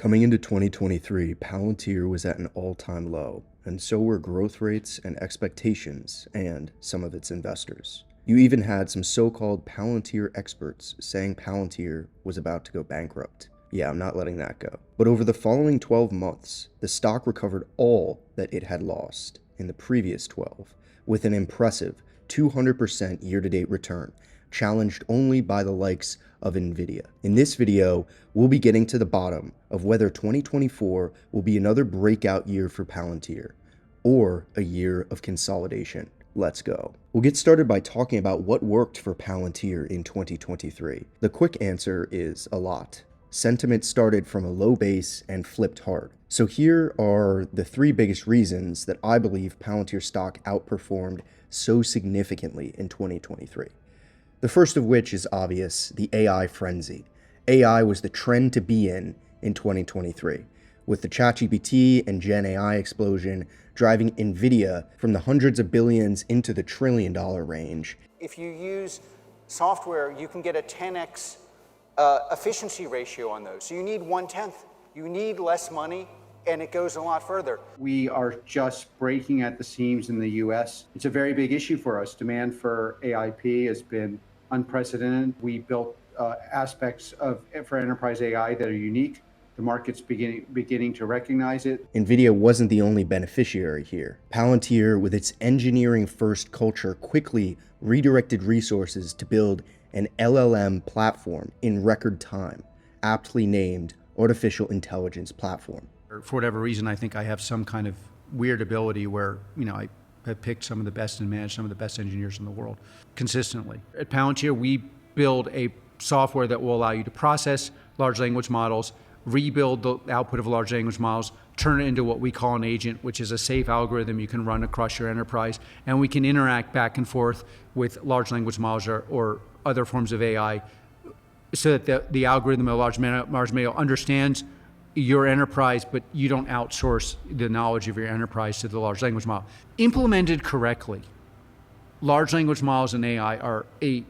Coming into 2023, Palantir was at an all-time low, and so were growth rates and expectations and some of its investors. You even had some so-called Palantir experts saying Palantir was about to go bankrupt. Yeah, I'm not letting that go. But over the following 12 months, the stock recovered all that it had lost in the previous 12, with an impressive 200% year-to-date return, challenged only by the likes of Nvidia. In this video, we'll be getting to the bottom of whether 2024 will be another breakout year for Palantir, or a year of consolidation. Let's go. We'll get started by talking about what worked for Palantir in 2023. The quick answer is a lot. Sentiment started from a low base and flipped hard. So here are the three biggest reasons that I believe Palantir stock outperformed so significantly in 2023. The first of which is obvious, the AI frenzy. AI was the trend to be in 2023, with the ChatGPT and Gen AI explosion driving Nvidia from the hundreds of billions into the $1 trillion range. If you use software, you can get a 10x efficiency ratio on those. So you need 1/10. You need less money, and it goes a lot further. We are just breaking at the seams in the US. It's a very big issue for us. Demand for AIP has been unprecedented. We built aspects for enterprise AI that are unique. The market's beginning to recognize it. Nvidia wasn't the only beneficiary here. Palantir, with its engineering-first culture, quickly redirected resources to build an LLM platform in record time, aptly named Artificial Intelligence Platform. For whatever reason, I think I have some kind of weird ability where, I have picked some of the best and managed some of the best engineers in the world consistently. At Palantir, we build a software that will allow you to process large language models, rebuild the output of large language models, turn it into what we call an agent, which is a safe algorithm you can run across your enterprise, and we can interact back and forth with large language models or other forms of AI so that the algorithm of large model understands your enterprise, but you don't outsource the knowledge of your enterprise to the large language model. Implemented correctly, large language models and AI are a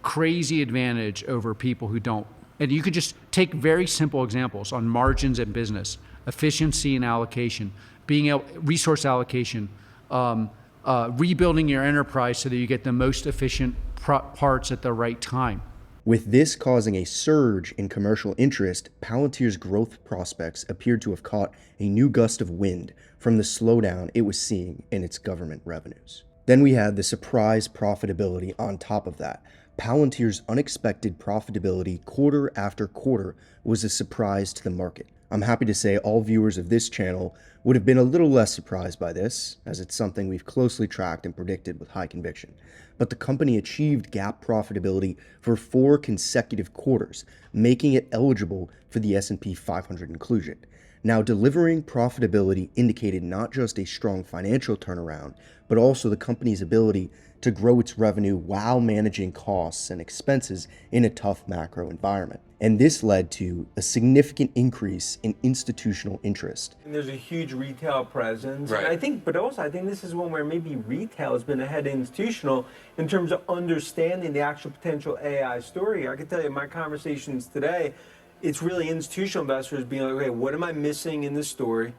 crazy advantage over people who don't. And you could just take very simple examples on margins in business, efficiency and allocation, resource allocation, rebuilding your enterprise so that you get the most efficient parts at the right time. With this causing a surge in commercial interest, Palantir's growth prospects appeared to have caught a new gust of wind from the slowdown it was seeing in its government revenues. Then we had the surprise profitability on top of that. Palantir's unexpected profitability quarter after quarter was a surprise to the market. I'm happy to say all viewers of this channel would have been a little less surprised by this, as it's something we've closely tracked and predicted with high conviction. But the company achieved GAAP profitability for 4 consecutive quarters, making it eligible for the S&P 500 inclusion. Now, delivering profitability indicated not just a strong financial turnaround, but also the company's ability to grow its revenue while managing costs and expenses in a tough macro environment. And this led to a significant increase in institutional interest. And there's a huge retail presence. Right. And I think this is one where maybe retail has been ahead of institutional in terms of understanding the actual potential AI story. I can tell you in my conversations today, it's really institutional investors being like, okay, what am I missing in this story?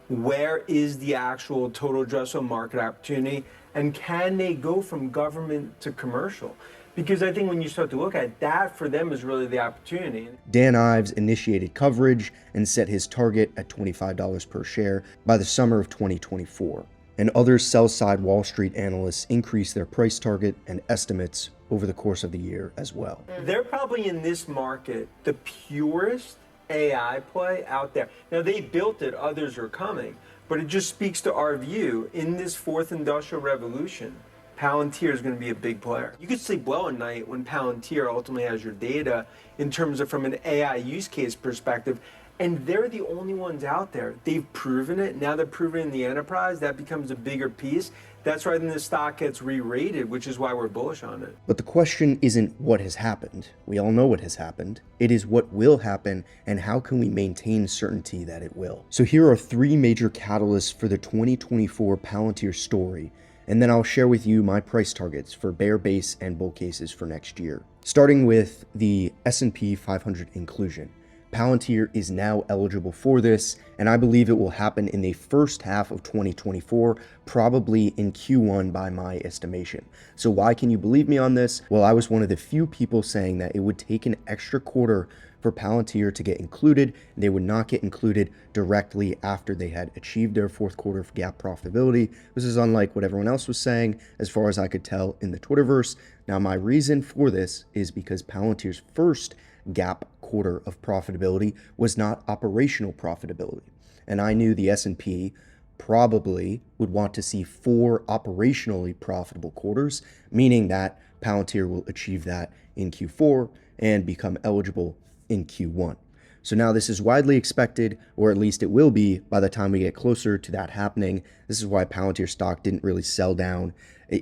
Where is the actual total addressable market opportunity? And can they go from government to commercial? Because I think when you start to look at it, that for them is really the opportunity. Dan Ives initiated coverage and set his target at $25 per share by the summer of 2024. And other sell-side Wall Street analysts increased their price target and estimates over the course of the year as well. They're probably in this market the purest AI play out there. Now they built it, others are coming, but it just speaks to our view in this fourth industrial revolution. Palantir is going to be a big player. You could sleep well at night when Palantir ultimately has your data in terms of from an AI use case perspective, and they're the only ones out there. They've proven it. Now they're proving it in the enterprise. That becomes a bigger piece. That's why then the stock gets re-rated, which is why we're bullish on it. But the question isn't what has happened. We all know what has happened. It is what will happen and how can we maintain certainty that it will. So here are 3 major catalysts for the 2024 Palantir story, and then I'll share with you my price targets for bear base and bull cases for next year. Starting with the S&P 500 inclusion. Palantir is now eligible for this, and I believe it will happen in the first half of 2024, probably in Q1 by my estimation. So why can you believe me on this? Well, I was one of the few people saying that it would take an extra quarter for Palantir to get included. They would not get included directly after they had achieved their fourth quarter of GAAP profitability. This is unlike what everyone else was saying, as far as I could tell in the Twitterverse. Now, my reason for this is because Palantir's first GAAP quarter of profitability was not operational profitability. And I knew the S&P probably would want to see 4 operationally profitable quarters, meaning that Palantir will achieve that in Q4 and become eligible in Q1. So now this is widely expected, or at least it will be by the time we get closer to that happening. This is why Palantir stock didn't really sell down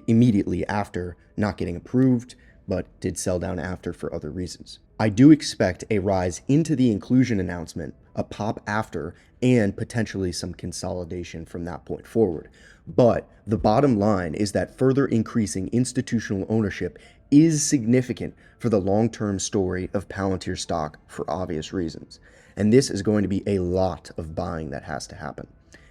immediately after not getting approved, but did sell down after for other reasons. I do expect a rise into the inclusion announcement, a pop after, and potentially some consolidation from that point forward. But the bottom line is that further increasing institutional ownership is significant for the long-term story of Palantir stock for obvious reasons. And this is going to be a lot of buying that has to happen.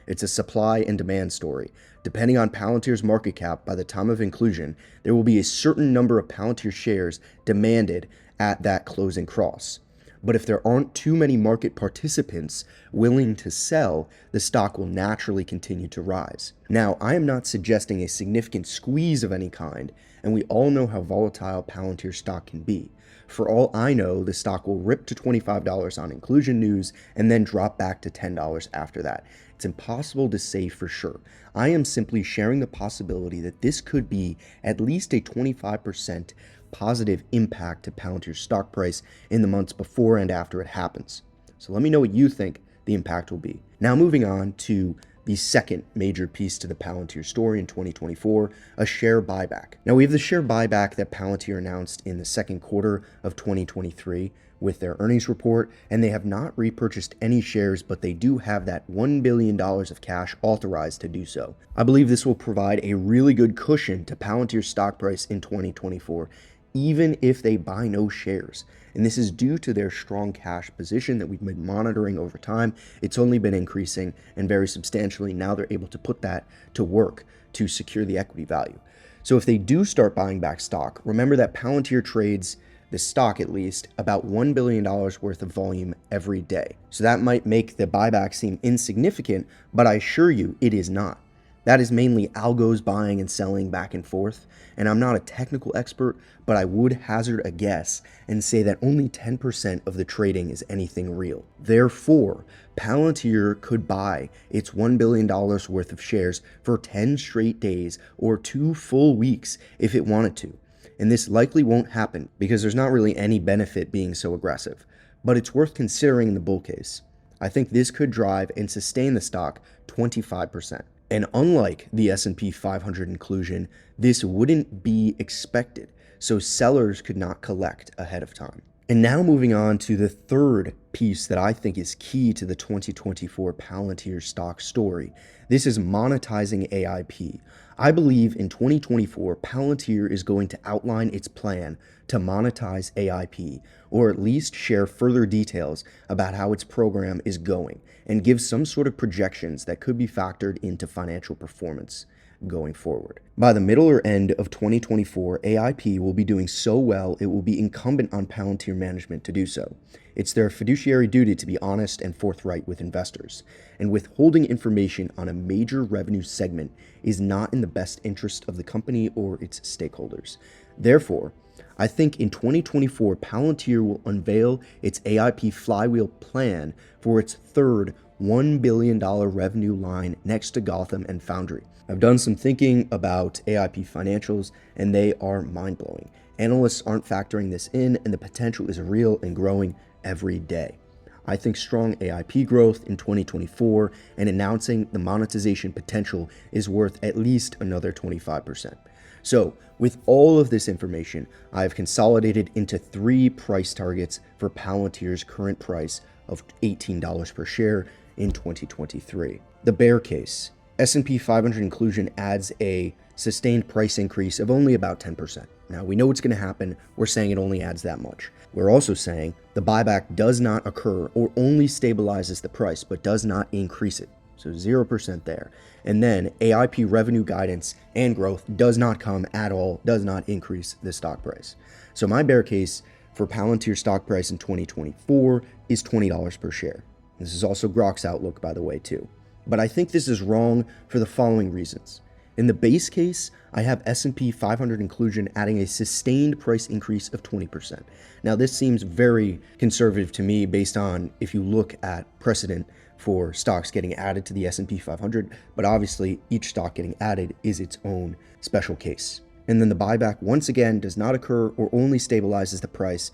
It's a supply and demand story. Depending on Palantir's market cap by the time of inclusion, there will be a certain number of Palantir shares demanded at that closing cross. But if there aren't too many market participants willing to sell, the stock will naturally continue to rise. Now, I am not suggesting a significant squeeze of any kind, and we all know how volatile Palantir stock can be. For all I know, the stock will rip to $25 on inclusion news and then drop back to $10 after that. It's impossible to say for sure. I am simply sharing the possibility that this could be at least a 25% positive impact to Palantir's stock price in the months before and after it happens. So let me know what you think the impact will be. Now moving on to the second major piece to the Palantir story in 2024, a share buyback. Now we have the share buyback that Palantir announced in the second quarter of 2023 with their earnings report, and they have not repurchased any shares, but they do have that $1 billion of cash authorized to do so. I believe this will provide a really good cushion to Palantir's stock price in 2024, even if they buy no shares. And this is due to their strong cash position that we've been monitoring over time. It's only been increasing, and very substantially now they're able to put that to work to secure the equity value. So if they do start buying back stock, remember that Palantir trades, the stock at least, about $1 billion worth of volume every day. So that might make the buyback seem insignificant, but I assure you it is not. That is mainly algos buying and selling back and forth, and I'm not a technical expert, but I would hazard a guess and say that only 10% of the trading is anything real. Therefore, Palantir could buy its $1 billion worth of shares for 10 straight days or 2 full weeks if it wanted to. And this likely won't happen because there's not really any benefit being so aggressive, but it's worth considering in the bull case. I think this could drive and sustain the stock 25%. And unlike the S&P 500 inclusion, this wouldn't be expected, so sellers could not collect ahead of time. And now moving on to the third piece that I think is key to the 2024 Palantir stock story. This is monetizing AIP. I believe in 2024, Palantir is going to outline its plan to monetize AIP, or at least share further details about how its program is going, and give some sort of projections that could be factored into financial performance going forward. By the middle or end of 2024, AIP will be doing so well, it will be incumbent on Palantir management to do so. It's their fiduciary duty to be honest and forthright with investors, and withholding information on a major revenue segment is not in the best interest of the company or its stakeholders. Therefore, I think in 2024, Palantir will unveil its AIP flywheel plan for its third $1 billion revenue line next to Gotham and Foundry. I've done some thinking about AIP financials, and they are mind-blowing. Analysts aren't factoring this in, and the potential is real and growing every day. I think strong AIP growth in 2024 and announcing the monetization potential is worth at least another 25%. So, with all of this information, I've consolidated into 3 price targets for Palantir's current price of $18 per share in 2023. The bear case. S&P 500 inclusion adds a sustained price increase of only about 10%. Now, we know what's going to happen. We're saying it only adds that much. We're also saying the buyback does not occur or only stabilizes the price, but does not increase it. So 0% there. And then AIP revenue guidance and growth does not come at all, does not increase the stock price. So my bear case for Palantir stock price in 2024 is $20 per share. This is also Grok's outlook, by the way, too. But I think this is wrong for the following reasons. In the base case, I have S&P 500 inclusion adding a sustained price increase of 20%. Now, this seems very conservative to me based on if you look at precedent for stocks getting added to the S&P 500, but obviously each stock getting added is its own special case. And then the buyback, once again, does not occur or only stabilizes the price,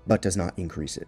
but does not increase it.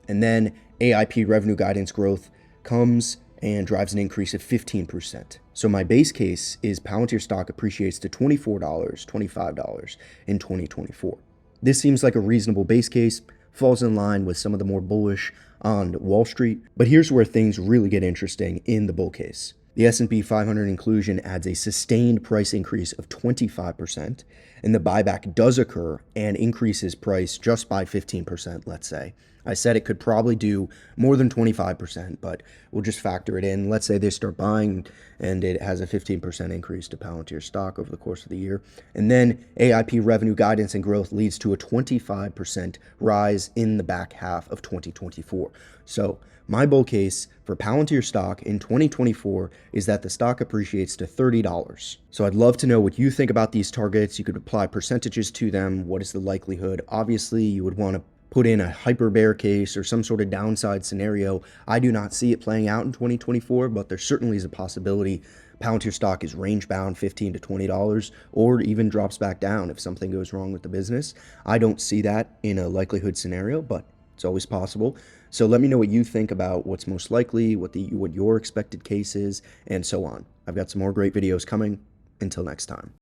And then AIP revenue guidance growth comes and drives an increase of 15%. So my base case is Palantir stock appreciates to $24, $25 in 2024. This seems like a reasonable base case, falls in line with some of the more bullish on Wall Street. But here's where things really get interesting in the bull case. The S&P 500 inclusion adds a sustained price increase of 25%, and the buyback does occur and increases price just by 15%, let's say. I said it could probably do more than 25%, but we'll just factor it in. Let's say they start buying and it has a 15% increase to Palantir stock over the course of the year. And then AIP revenue guidance and growth leads to a 25% rise in the back half of 2024. So my bull case for Palantir stock in 2024 is that the stock appreciates to $30. So I'd love to know what you think about these targets. You could apply percentages to them. What is the likelihood? Obviously, you would want to put in a hyper bear case or some sort of downside scenario. I do not see it playing out in 2024, but there certainly is a possibility Palantir stock is range bound $15 to $20 or even drops back down if something goes wrong with the business. I don't see that in a likelihood scenario, but it's always possible. So let me know what you think about what's most likely, what your expected case is, and so on. I've got some more great videos coming. Until next time.